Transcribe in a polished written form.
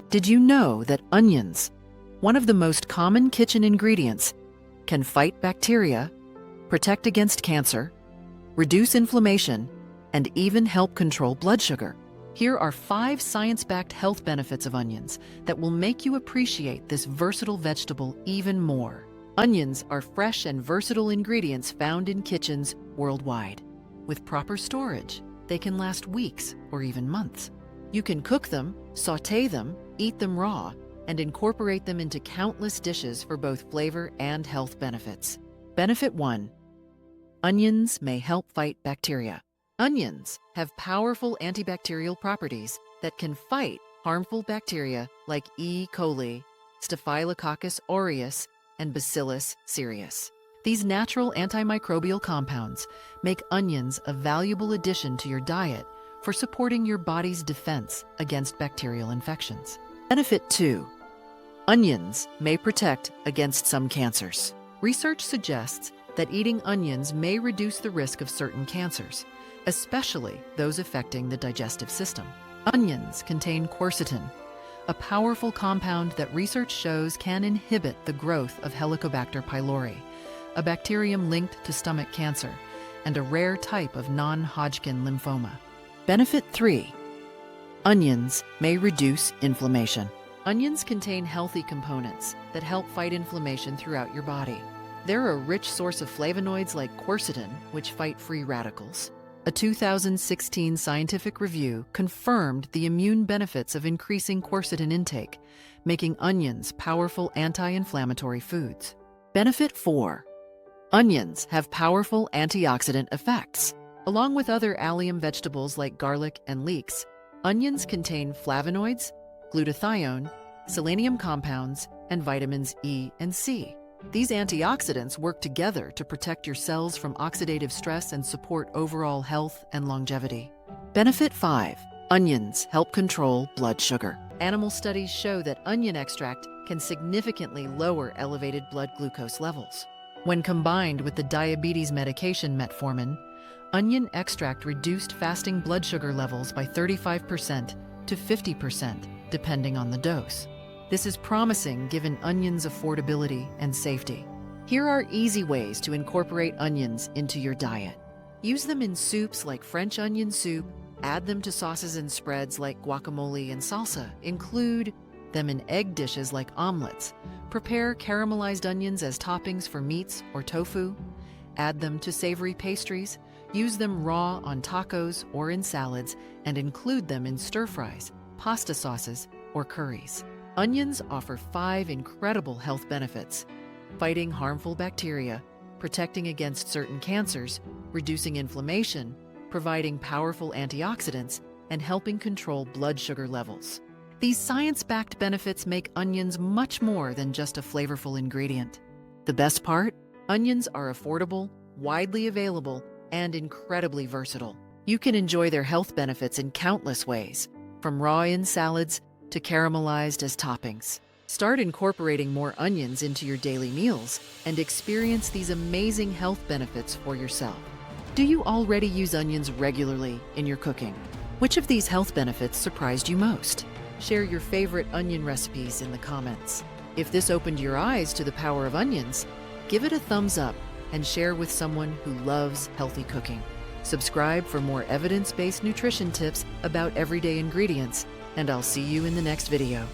Did you know that onions, one of the most common kitchen ingredients, can fight bacteria, protect against cancer, reduce inflammation, and even help control blood sugar? Here are 5 science-backed health benefits of onions that will make you appreciate this versatile vegetable even more. Onions are fresh and versatile ingredients found in kitchens worldwide. With proper storage, they can last weeks or even months. You can cook them, sauté them, eat them raw, and incorporate them into countless dishes for both flavor and health benefits. Benefit 1. Onions may help fight bacteria. Onions have powerful antibacterial properties that can fight harmful bacteria like E. coli, Staphylococcus aureus, and Bacillus cereus. These natural antimicrobial compounds make onions a valuable addition to your diet for supporting your body's defense against bacterial infections. Benefit 2. Onions may protect against some cancers. Research suggests that eating onions may reduce the risk of certain cancers, especially those affecting the digestive system. Onions contain quercetin, a powerful compound that research shows can inhibit the growth of Helicobacter pylori, a bacterium linked to stomach cancer and a rare type of non-Hodgkin lymphoma. Benefit 3. Onions may reduce inflammation. Onions contain healthy components that help fight inflammation throughout your body. They're a rich source of flavonoids like quercetin, which fight free radicals. A 2016 scientific review confirmed the immune benefits of increasing quercetin intake, making onions powerful anti-inflammatory foods. Benefit 4. Onions have powerful antioxidant effects. Along with other allium vegetables like garlic and leeks, onions contain flavonoids, glutathione, selenium compounds, and vitamins E and C. These antioxidants work together to protect your cells from oxidative stress and support overall health and longevity. Benefit 5. Onions help control blood sugar. Animal studies show that onion extract can significantly lower elevated blood glucose levels. When combined with the diabetes medication metformin, onion extract reduced fasting blood sugar levels by 35% to 50%, depending on the dose. This is promising given onions' affordability and safety. Here are easy ways to incorporate onions into your diet. Use them in soups like French onion soup, add them to sauces and spreads like guacamole and salsa, include them in egg dishes like omelets, prepare caramelized onions as toppings for meats or tofu, add them to savory pastries, use them raw on tacos or in salads, and include them in stir-fries, pasta sauces, or curries. Onions offer 5 incredible health benefits: fighting harmful bacteria, protecting against certain cancers, reducing inflammation, providing powerful antioxidants, and helping control blood sugar levels. These science-backed benefits make onions much more than just a flavorful ingredient. The best part? Onions are affordable, widely available, and incredibly versatile. You can enjoy their health benefits in countless ways, from raw in salads to caramelized as toppings. Start incorporating more onions into your daily meals and experience these amazing health benefits for yourself. Do you already use onions regularly in your cooking? Which of these health benefits surprised you most? Share your favorite onion recipes in the comments. If this opened your eyes to the power of onions, give it a thumbs up and share with someone who loves healthy cooking. Subscribe for more evidence-based nutrition tips about everyday ingredients, and I'll see you in the next video.